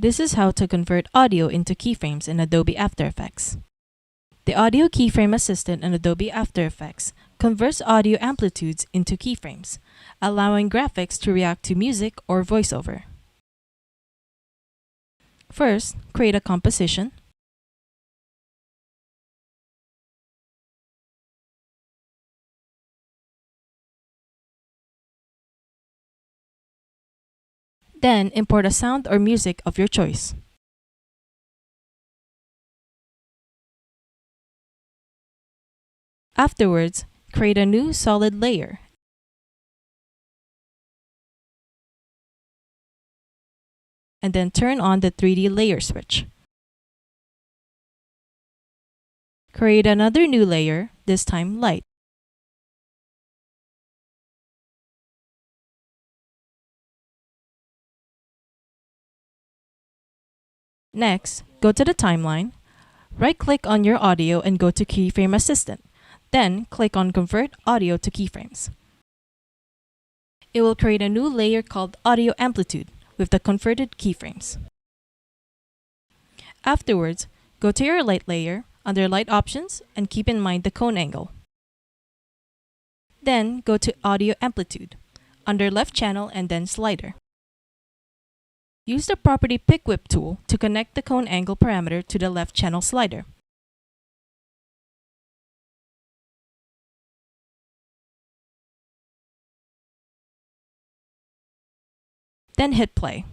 This is how to convert audio into keyframes in Adobe After Effects. The Audio Keyframe Assistant in Adobe After Effects converts audio amplitudes into keyframes, allowing graphics to react to music or voiceover. First, create a composition. Then, import a sound or music of your choice. Afterwards, create a new solid layer. And then turn on the 3D layer switch. Create another new layer, this time light. Next, go to the timeline, right-click on your audio and go to Keyframe Assistant. Then, click on Convert Audio to Keyframes. It will create a new layer called Audio Amplitude with the converted keyframes. Afterwards, go to your light layer under Light Options and keep in mind the cone angle. Then, go to Audio Amplitude under Left Channel and then Slider. Use the property Pick Whip tool to connect the cone angle parameter to the left channel slider. Then hit play.